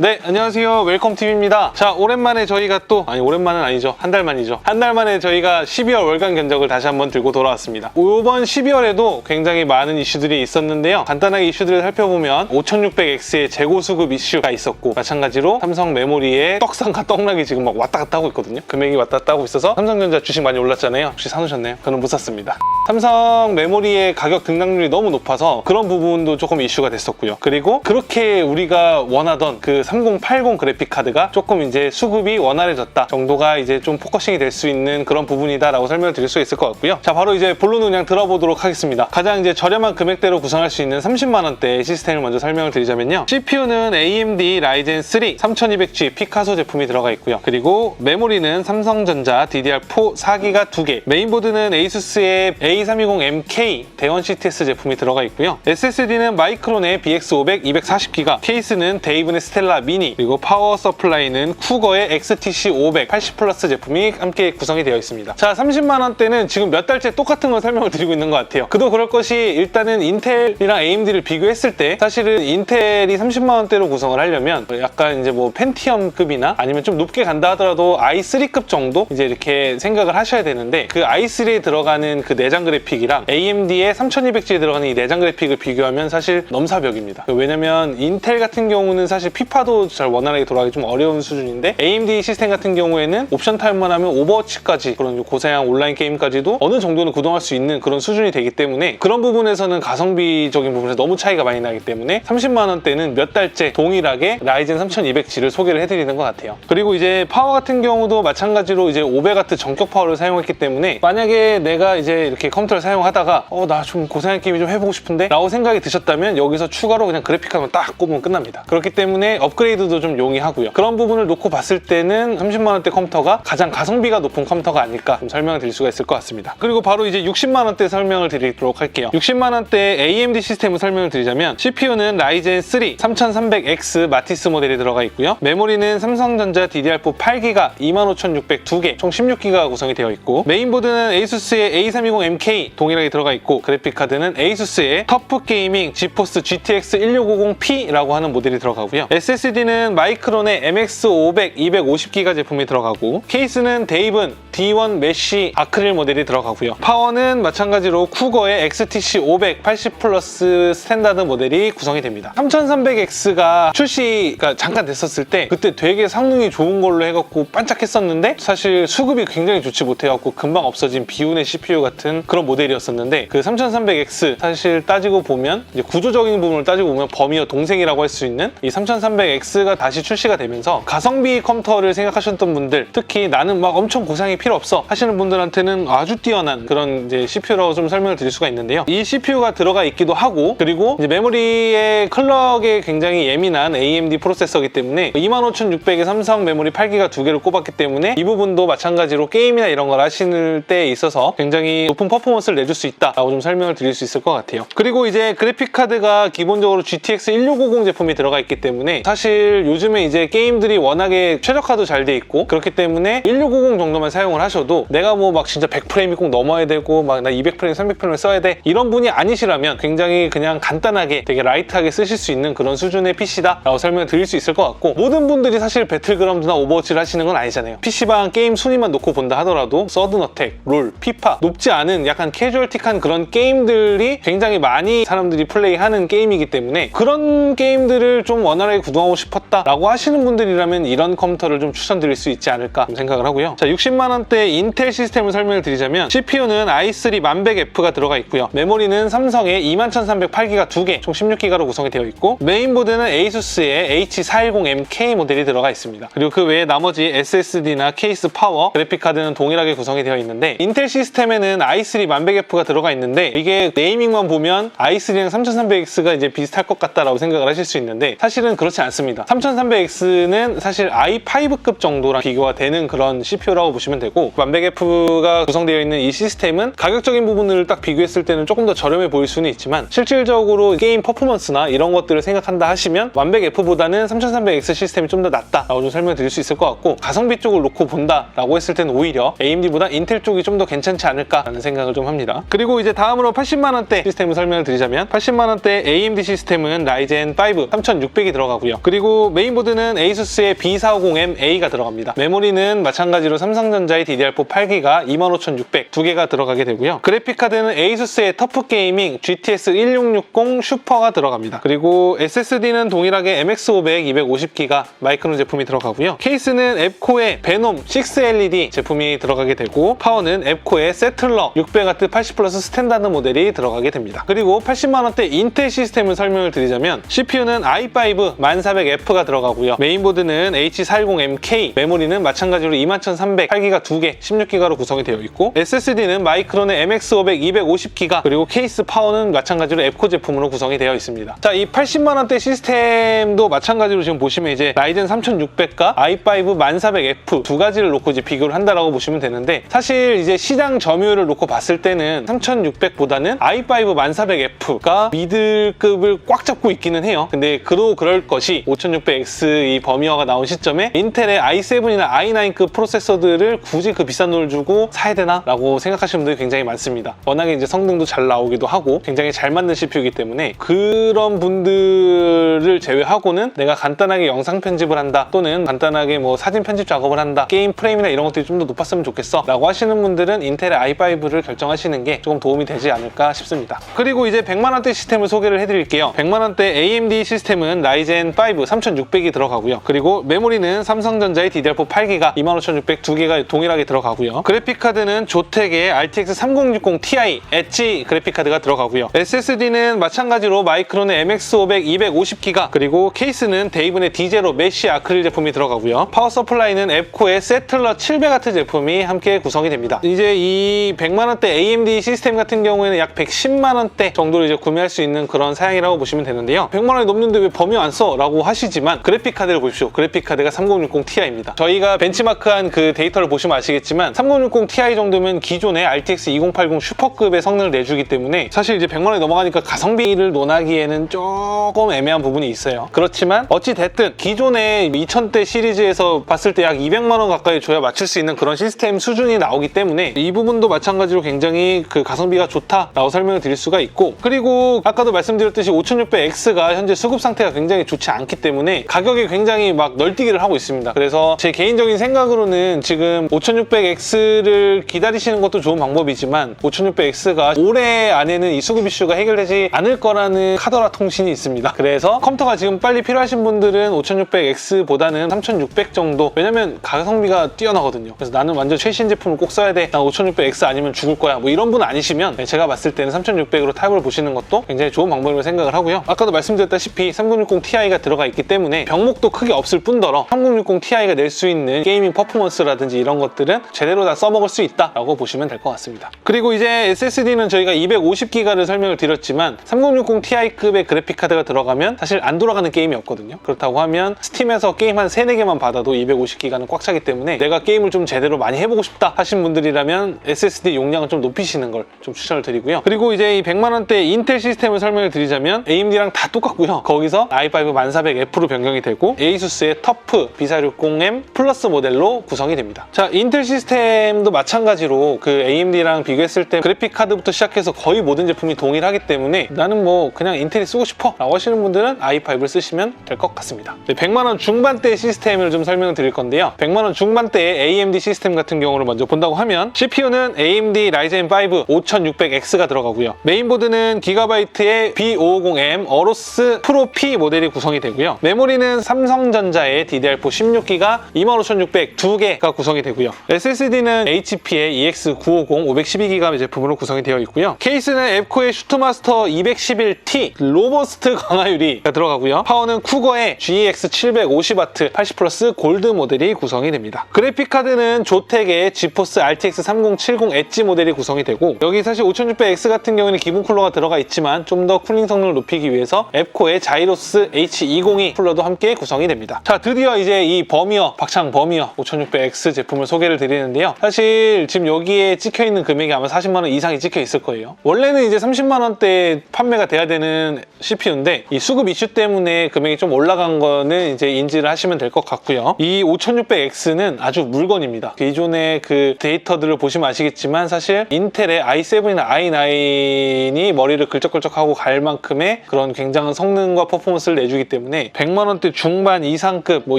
네, 안녕하세요. 웰컴TV입니다. 자, 오랜만에 저희가 또, 오랜만은 아니죠. 한 달 만이죠. 한 달 만에 저희가 12월 월간 견적을 다시 한번 들고 돌아왔습니다. 이번 12월에도 굉장히 많은 이슈들이 있었는데요. 간단하게 이슈들을 살펴보면 5600X의 재고 수급 이슈가 있었고, 마찬가지로 삼성 메모리의 떡상과 떡락이 지금 막 왔다 갔다 하고 있거든요. 금액이 왔다 갔다 하고 있어서 삼성전자 주식 많이 올랐잖아요. 혹시 사놓으셨나요? 저는 못 샀습니다. 삼성 메모리의 가격 등락률이 너무 높아서 그런 부분도 조금 이슈가 됐었고요. 그리고 그렇게 우리가 원하던 그 3080 그래픽 카드가 조금 이제 수급이 원활해졌다 정도가 이제 좀 포커싱이 될 수 있는 그런 부분이다 라고 설명을 드릴 수 있을 것 같고요. 자, 바로 이제 본론을 그냥 들어보도록 하겠습니다. 가장 이제 저렴한 금액대로 구성할 수 있는 30만원대 시스템을 먼저 설명을 드리자면요. CPU는 AMD 라이젠 3 3200G 피카소 제품이 들어가 있고요. 그리고 메모리는 삼성전자 DDR4 4기가 2개, 메인보드는 에이수스의 A320MK 대원 CTS 제품이 들어가 있고요. SSD는 마이크론의 BX500 240기가, 케이스는 데이븐의 스텔라 미니, 그리고 파워 서플라이는 쿠거의 XTC500 80 플러스 제품이 함께 구성이 되어 있습니다. 자, 30만원대는 지금 몇 달째 똑같은 걸 설명을 드리고 있는 것 같아요. 그도 그럴 것이, 일단은 인텔이랑 AMD를 비교했을 때 사실은 인텔이 30만원대로 구성을 하려면 약간 이제 뭐 펜티엄급이나 아니면 좀 높게 간다 하더라도 i3급 정도 이제 이렇게 생각을 하셔야 되는데, 그 i3에 들어가는 그 내장 그래픽이랑 AMD의 3200G에 들어가는 이 내장 그래픽을 비교하면 사실 넘사벽입니다. 왜냐면 인텔 같은 경우는 사실 피파도 잘 원활하게 돌아가기 좀 어려운 수준인데, AMD 시스템 같은 경우에는 옵션 타입만 하면 오버워치까지, 그런 고사양 온라인 게임까지도 어느 정도는 구동할 수 있는 그런 수준이 되기 때문에, 그런 부분에서는 가성비적인 부분에서 너무 차이가 많이 나기 때문에 30만원대는 몇 달째 동일하게 라이젠 3200G를 소개를 해드리는 것 같아요. 그리고 이제 파워 같은 경우도 마찬가지로 이제 500W 전격 파워를 사용했기 때문에, 만약에 내가 이제 이렇게 컴퓨터를 사용하다가 나 좀 고사양 게임 좀 해보고 싶은데 라고 생각이 드셨다면 여기서 추가로 그냥 그래픽카드만 딱 꼽으면 끝납니다. 그렇기 때문에 업그레이드도 좀 용이하고요. 그런 부분을 놓고 봤을 때는 30만원대 컴퓨터가 가장 가성비가 높은 컴퓨터가 아닐까 좀 설명을 드릴 수가 있을 것 같습니다. 그리고 바로 이제 60만원대 설명을 드리도록 할게요. 60만원대 AMD 시스템을 설명을 드리자면, CPU는 라이젠 3 3300X 마티스 모델이 들어가 있고요. 메모리는 삼성전자 DDR4 8기가 25600 2개, 총 16기가 구성이 되어 있고, 메인보드는 에이수스의 A320MK 동일하게 들어가 있고, 그래픽카드는 에이수스의 터프 게이밍 지포스 GTX 1650P라고 하는 모델이 들어가고요. SSD는 마이크론의 MX500 250기가 제품이 들어가고, 케이스는 데이븐 D1 메쉬 아크릴 모델이 들어가고요. 파워는 마찬가지로 쿠거의 XTC500 80 플러스 스탠다드 모델이 구성이 됩니다. 3300X가 출시가 잠깐 됐었을 때 그때 되게 성능이 좋은 걸로 해갖고 반짝했었는데, 사실 수급이 굉장히 좋지 못해갖고 금방 없어진 비운의 CPU 같은 그런 모델이었었는데, 그 3300X 사실 따지고 보면, 이제 구조적인 부분을 따지고 보면 범이어 동생이라고 할 수 있는 이 3300X가 다시 출시가 되면서, 가성비 컴퓨터를 생각하셨던 분들, 특히 나는 막 엄청 고상이 필요 없어 하시는 분들한테는 아주 뛰어난 그런 이제 CPU라고 좀 설명을 드릴 수가 있는데요. 이 CPU가 들어가 있기도 하고, 그리고 이제 메모리의 클럭에 굉장히 예민한 AMD 프로세서이기 때문에 25600에 삼성 메모리 8기가 2개를 꼽았기 때문에, 이 부분도 마찬가지로 게임이나 이런 걸 하시는 때에 있어서 굉장히 높은 퍼포먼스를 내줄 수 있다라고 좀 설명을 드릴 수 있을 것 같아요. 그리고 이제 그래픽 카드가 기본적으로 GTX 1650 제품이 들어가 있기 때문에, 사실 요즘에 이제 게임들이 워낙에 최적화도 잘 돼 있고, 그렇기 때문에 1650 정도만 사용을 하셔도, 내가 뭐 막 진짜 100프레임이 꼭 넘어야 되고 막 나 200프레임 300프레임을 써야 돼 이런 분이 아니시라면 굉장히 그냥 간단하게 되게 라이트하게 쓰실 수 있는 그런 수준의 PC다 라고 설명을 드릴 수 있을 것 같고, 모든 분들이 사실 배틀그라운드나 오버워치를 하시는 건 아니잖아요. PC방 게임 순위만 놓고 본다 하더라도 서든어택, 롤, 피파, 높지 않은 약간 캐주얼틱한 그런 게임들이 굉장히 많이 사람들이 플레이하는 게임이기 때문에, 그런 게임들을 좀 원활하게 구동하고 싶었다라고 하시는 분들이라면 이런 컴퓨터를 좀 추천드릴 수 있지 않을까 생각을 하고요. 자, 60만원대 인텔 시스템을 설명을 드리자면, CPU는 i3 1100F가 들어가 있고요. 메모리는 삼성의 21308기가 2개, 총 16기가로 구성이 되어 있고, 메인보드는 에이수스의 H410MK 모델이 들어가 있습니다. 그리고 그 외에 나머지 SSD나 케이스, 파워, 그래픽카드는 동일하게 구성이 되어 있는데, 인텔 시스템에는 i3 1100F가 들어가 있는데, 이게 네이밍만 보면 i3랑 3300X가 이제 비슷할 것 같다라고 생각을 하실 수 있는데, 사실은 그렇지 않습니다. 3300X는 사실 i5급 정도랑 비교가 되는 그런 CPU라고 보시면 되고, 1100F가 구성되어 있는 이 시스템은 가격적인 부분을 딱 비교했을 때는 조금 더 저렴해 보일 수는 있지만, 실질적으로 게임 퍼포먼스나 이런 것들을 생각한다 하시면 1100F보다는 3300X 시스템이 좀 더 낫다라고 좀 설명드릴 수 있을 것 같고, 가성비 쪽을 놓고 본다라고 했을 때는 오히려 AMD보다 인텔 쪽이 좀 더 괜찮지 않을까라는 생각을 좀 합니다. 그리고 이제 다음으로 80만원대 시스템을 설명을 드리자면, 80만원대 AMD 시스템은 라이젠 5 3600이 들어가고요. 그리고 그리고 메인보드는 ASUS의 B450MA가 들어갑니다. 메모리는 마찬가지로 삼성전자의 DDR4 8기가 25600 두 개가 들어가게 되고요. 그래픽카드는 ASUS의 터프게이밍 GTX 1660 슈퍼가 들어갑니다. 그리고 SSD는 동일하게 MX500 250기가 마이크론 제품이 들어가고요. 케이스는 앱코의 베놈 6LED 제품이 들어가게 되고, 파워는 앱코의 세틀러 600W 80 플러스 스탠다드 모델이 들어가게 됩니다. 그리고 80만원대 인텔 시스템을 설명을 드리자면, CPU는 i5 1400F가 들어가고요. 메인보드는 H410MK, 메모리는 마찬가지로 21300 8기가 2개 16기가로 구성이 되어 있고, SSD는 마이크론의 MX500 250기가, 그리고 케이스 파워는 마찬가지로 앱코 제품으로 구성이 되어 있습니다. 자, 이 80만원대 시스템도 마찬가지로 지금 보시면 이제 라이젠 3600과 i5 1400F 두 가지를 놓고 이제 비교를 한다라고 보시면 되는데, 사실 이제 시장 점유율을 놓고 봤을 때는 3600보다는 i5 1400F가 미들급을 꽉 잡고 있기는 해요. 근데 그럴 것이 5600X 이 버미어가 나온 시점에 인텔의 i7이나 i9급 프로세서들을 굳이 그 비싼 돈을 주고 사야 되나? 라고 생각하시는 분들이 굉장히 많습니다. 워낙에 이제 성능도 잘 나오기도 하고 굉장히 잘 만든 CPU이기 때문에, 그런 분들을 제외하고는 내가 간단하게 영상 편집을 한다, 또는 간단하게 뭐 사진 편집 작업을 한다, 게임 프레임이나 이런 것들이 좀 더 높았으면 좋겠어 라고 하시는 분들은 인텔의 i5를 결정하시는 게 조금 도움이 되지 않을까 싶습니다. 그리고 이제 100만원대 시스템을 소개를 해드릴게요. 100만원대 AMD 시스템은 라이젠 5 3600이 들어가고요. 그리고 메모리는 삼성전자의 DDR4 8기가 25600 두 개가 동일하게 들어가고요. 그래픽카드는 조텍의 RTX 3060 Ti 엣지 그래픽카드가 들어가고요. SSD는 마찬가지로 마이크론의 MX500 250기가, 그리고 케이스는 데이븐의 D0 메쉬 아크릴 제품이 들어가고요. 파워 서플라이는 앱코의 세틀러 700W 제품이 함께 구성이 됩니다. 이제 이 100만원대 AMD 시스템 같은 경우에는 약 110만원대 정도로 이제 구매할 수 있는 그런 사양이라고 보시면 되는데요. 100만원이 넘는데 왜 범위 안 써? 라고 하시지만, 그래픽카드를 보십시오. 그래픽카드가 3060 Ti입니다. 저희가 벤치마크한 그 데이터를 보시면 아시겠지만 3060 Ti 정도면 기존의 RTX 2080 슈퍼급의 성능을 내주기 때문에, 사실 이제 100만원이 넘어가니까 가성비를 논하기에는 조금 애매한 부분이 있어요. 그렇지만 어찌됐든 기존의 2000대 시리즈에서 봤을 때 약 200만원 가까이 줘야 맞출 수 있는 그런 시스템 수준이 나오기 때문에, 이 부분도 마찬가지로 굉장히 그 가성비가 좋다라고 설명을 드릴 수가 있고, 그리고 아까도 말씀드렸듯이 5600X가 현재 수급 상태가 굉장히 좋지 않기 때문에 가격이 굉장히 막 널뛰기를 하고 있습니다. 그래서 제 개인적인 생각으로는 지금 5600X를 기다리시는 것도 좋은 방법이지만, 5600X가 올해 안에는 이 수급 이슈가 해결되지 않을 거라는 카더라 통신이 있습니다. 그래서 컴퓨터가 지금 빨리 필요하신 분들은 5600X보다는 3600 정도, 왜냐면 가성비가 뛰어나거든요. 그래서 나는 완전 최신 제품을 꼭 써야 돼, 난 5600X 아니면 죽을 거야, 뭐 이런 분 아니시면 제가 봤을 때는 3600으로 타협을 보시는 것도 굉장히 좋은 방법이라고 생각을 하고요. 아까도 말씀드렸다시피 3060 Ti가 들어가 있기 때문에 병목도 크게 없을 뿐더러 3060 Ti가 낼 수 있는 게이밍 퍼포먼스라든지 이런 것들은 제대로 다 써먹을 수 있다라고 보시면 될 것 같습니다. 그리고 이제 SSD는 저희가 250기가를 설명을 드렸지만, 3060 Ti급의 그래픽카드가 들어가면 사실 안 돌아가는 게임이 없거든요. 그렇다고 하면 스팀에서 게임 한 3, 4개만 받아도 250기가는 꽉 차기 때문에, 내가 게임을 좀 제대로 많이 해보고 싶다 하신 분들이라면 SSD 용량을 좀 높이시는 걸 좀 추천을 드리고요. 그리고 이제 이 100만원대 인텔 시스템을 설명을 드리자면, AMD랑 다 똑같고요. 거기서 i5 1400F로 변경이 되고, ASUS의 터프 B460M 플러스 모델로 구성이 됩니다. 자, 인텔 시스템도 마찬가지로 그 AMD랑 비교했을 때 그래픽카드부터 시작해서 거의 모든 제품이 동일하기 때문에, 나는 뭐 그냥 인텔이 쓰고 싶어 라고 하시는 분들은 i5를 쓰시면 될 것 같습니다. 100만원 중반대 시스템을 좀 설명을 드릴 건데요. 100만원 중반대의 AMD 시스템 같은 경우를 먼저 본다고 하면, CPU는 AMD 라이젠 5 5600X가 들어가고요. 메인보드는 기가바이트의 B550M 어로스 프로 P 모델이 구성이 되고요. 메모리는 삼성전자의 DDR4 16기가 25600 두 개가 구성이 되고요. SSD는 HP의 EX950 512기가 제품으로 구성이 되어 있고요. 케이스는 앱코의 슈트마스터 211T 로버스트 강화유리가 들어가고요. 파워는 쿠거의 GX 750W 80 플러스 골드 모델이 구성이 됩니다. 그래픽카드는 조텍의 지포스 RTX 3070 엣지 모델이 구성이 되고, 여기 사실 5600X 같은 경우에는 기본 쿨러가 들어가 있지만 좀 더 쿨링 성능을 높이기 위해서 앱코의 자이로스 H202 쿨러도 함께 구성이 됩니다. 자, 드디어 이제 이 버미어, 박창 버미어 5600X 제품을 소개를 드리는데요. 사실 지금 여기에 찍혀있는 금액이 아마 40만원 이상이 찍혀 있을 거예요. 원래는 이제 30만원대 판매가 돼야 되는 CPU인데, 이 수급 이슈 때문에 금액이 좀 올라간 거는 이제 인지를 하시면 될 것 같고요. 이 5600X는 아주 물건입니다. 기존의 그 데이터들을 보시면 아시겠지만, 사실 인텔의 i7이나 i9이 머리를 긁적긁적하고 갈 만큼의 그런 굉장한 성능과 퍼포먼스를 내주기 때문에 때문에 100만 원대 중반 이상급, 뭐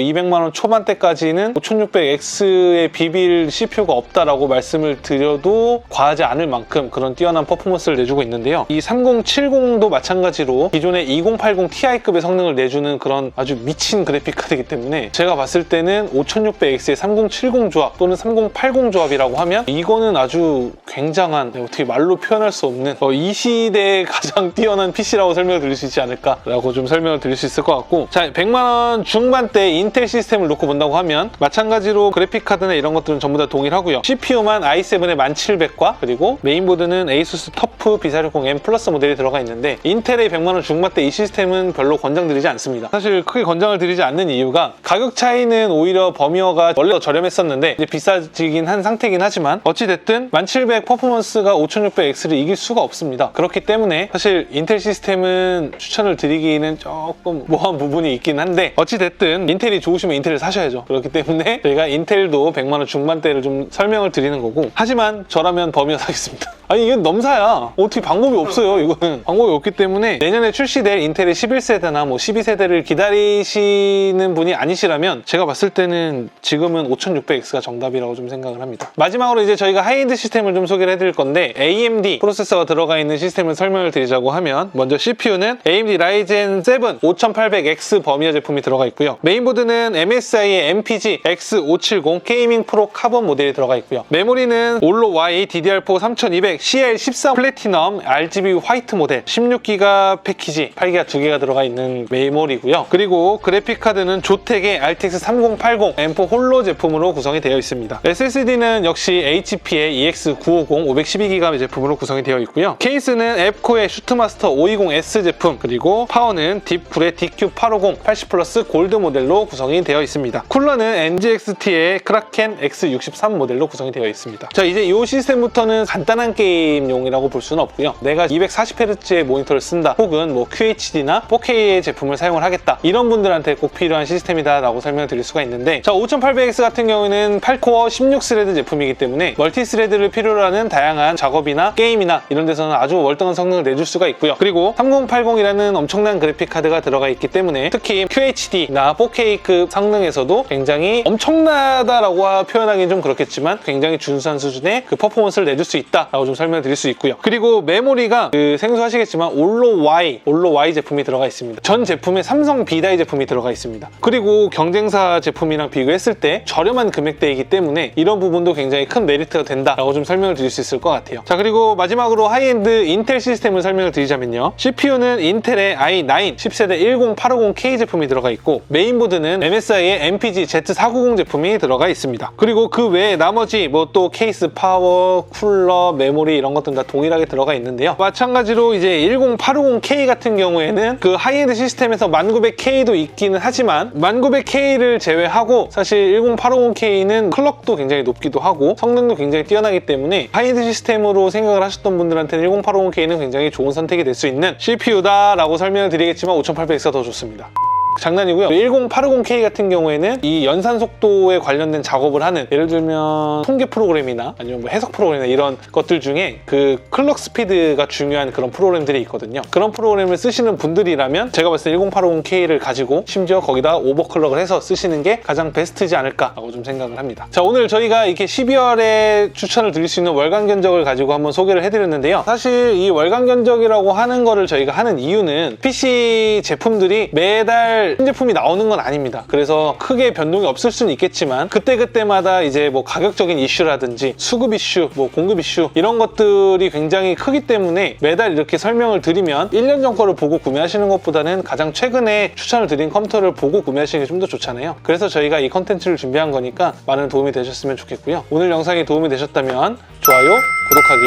200만 원 초반대까지는 5600X에 비빌 CPU가 없다라고 말씀을 드려도 과하지 않을 만큼 그런 뛰어난 퍼포먼스를 내주고 있는데요. 이 3070도 마찬가지로 기존의 2080 Ti급의 성능을 내주는 그런 아주 미친 그래픽 카드이기 때문에 제가 봤을 때는 5600X의 3070 조합 또는 3080 조합이라고 하면 이거는 아주 굉장한, 어떻게 말로 표현할 수 없는 이 시대에 가장 뛰어난 PC라고 설명을 드릴 수 있지 않을까라고 좀 설명을 드릴 수 있을 것 같고, 자, 100만 원 중반대 인텔 시스템을 놓고 본다고 하면 마찬가지로 그래픽 카드나 이런 것들은 전부 다 동일하고요. CPU만 i7의 1700과 그리고 메인보드는 ASUS 터프 B460 M 플러스 모델이 들어가 있는데, 인텔의 100만 원 중반대 이 시스템은 별로 권장드리지 않습니다. 사실 크게 권장을 드리지 않는 이유가 가격 차이는 오히려 버미어가 원래 더 저렴했었는데 이제 비싸지긴 한 상태긴 하지만 어찌됐든 1700 퍼포먼스가 5600X를 이길 수가 없습니다. 그렇기 때문에 사실 인텔 시스템은 추천을 드리기는 조금 모호한 부분이 있긴 한데, 어찌됐든 인텔이 좋으시면 인텔을 사셔야죠. 그렇기 때문에 저희가 인텔도 100만 원 중반대를 좀 설명을 드리는 거고, 하지만 저라면 버미어 사겠습니다. 아니, 이건 넘사야. 어떻게 방법이 없어요. 이거는 방법이 없기 때문에 내년에 출시될 인텔의 11세대나 뭐 12세대를 기다리시는 분이 아니시라면 제가 봤을 때는 지금은 5600X가 정답이라고 좀 생각을 합니다. 마지막으로 이제 저희가 하이엔드 시스템을 좀 소개를 해드릴 건데, AMD 프로세서가 들어가 있는 시스템을 설명을 드리자고 하면 먼저 CPU는 AMD Ryzen 7 5800X 버미어 제품이 들어가 있고요. 메인보드는 MSI의 MPG X570 게이밍 프로 카본 모델이 들어가 있고요. 메모리는 올로 Y DDR4 3200 CL14 플래티넘 RGB 화이트 모델 16기가 패키지 8기가 2개가 들어가 있는 메모리고요. 그리고 그래픽 카드는 조텍의 RTX 3080 M4 홀로 제품으로 구성이 되어 있습니다. SSD는 역시 HP의 EX950 512기가 제품으로 구성이 되어 있고요. 케이스는 앱코의 슈트마스터 520S 제품, 그리고 파워는 딥쿨의 DQ850 80 플러스 골드 모델로 구성이 되어 있습니다. 쿨러는 NGXT의 크라켄 X63 모델로 구성이 되어 있습니다. 자, 이제 이 시스템부터는 간단한 게임용이라고 볼 수는 없고요. 내가 240Hz의 모니터를 쓴다, 혹은 뭐 QHD나 4K의 제품을 사용을 하겠다, 이런 분들한테 꼭 필요한 시스템이다 라고 설명을 드릴 수가 있는데, 자, 5800X 같은 경우에는 8코어 16스레드 제품이기 때문에 멀티스레드를 필요로 하는 다양한 작업이나 게임이나 이런 데서는 아주 월등한 성능을 내줄 수가 있고요. 그리고 3080이라는 엄청난 그래픽 카드가 들어가 있기 때문에 특히 QHD나 4K급 성능에서도 굉장히 엄청나다라고 표현하기는 좀 그렇겠지만 굉장히 준수한 수준의 그 퍼포먼스를 내줄 수 있다라고 좀 설명을 드릴 수 있고요. 그리고 메모리가 생소하시겠지만 올로 Y 제품이 들어가 있습니다. 전 제품에 삼성 B다이 제품이 들어가 있습니다. 그리고 경쟁사 제품이랑 비교했을 때 저렴한 금액대이기 때문에 이런 부분도 굉장히 큰 메리트가 된다라고 좀 설명을 드릴 수 있을 것 같아요. 자, 그리고 마지막으로 하이엔드 인텔 시스템을 설명을 드리자면요. CPU는 인텔의 i9 10세대 10850K 제품이 들어가 있고, 메인보드는 MSI의 MPG Z490 제품이 들어가 있습니다. 그리고 그 외에 나머지 뭐 또 케이스, 파워, 쿨러, 메모리 이런 것들은 다 동일하게 들어가 있는데요. 마찬가지로 이제 10850K 같은 경우에는 그 하이엔드 시스템에서 1900K도 있기는 하지만 1900K를 제외하고 사실 10850K는 클럭도 굉장히 높기도 하고 성능도 굉장히 뛰어나기 때문에 하이엔드 시스템으로 생각을 하셨던 분들한테는 1080K는 굉장히 좋은 선택이 될 수 있는 CPU다라고 설명을 드리겠지만 5800X가 더 좋습니다. 장난이고요. 10850K 같은 경우에는 이 연산 속도에 관련된 작업을 하는, 예를 들면 통계 프로그램이나 아니면 뭐 해석 프로그램이나 이런 것들 중에 그 클럭 스피드가 중요한 그런 프로그램들이 있거든요. 그런 프로그램을 쓰시는 분들이라면 제가 봤을 때 1080K를 가지고 심지어 거기다 오버클럭을 해서 쓰시는 게 가장 베스트지 않을까라고 좀 생각을 합니다. 자, 오늘 저희가 이렇게 12월에 추천을 드릴 수 있는 월간 견적을 가지고 한번 소개를 해드렸는데요. 사실 이 월간 견적이라고 하는 거를 저희가 하는 이유는 PC 제품들이 매달 신제품이 나오는 건 아닙니다. 그래서 크게 변동이 없을 수는 있겠지만 그때그때마다 이제 뭐 가격적인 이슈라든지 수급 이슈, 뭐 공급 이슈 이런 것들이 굉장히 크기 때문에 매달 이렇게 설명을 드리면 1년 전 거를 보고 구매하시는 것보다는 가장 최근에 추천을 드린 컴퓨터를 보고 구매하시는 게 좀 더 좋잖아요. 그래서 저희가 이 컨텐츠를 준비한 거니까 많은 도움이 되셨으면 좋겠고요. 오늘 영상이 도움이 되셨다면 좋아요, 구독하기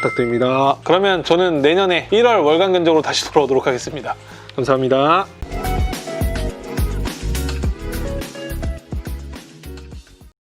부탁드립니다. 그러면 저는 내년에 1월 월간 견적으로 다시 돌아오도록 하겠습니다. 감사합니다.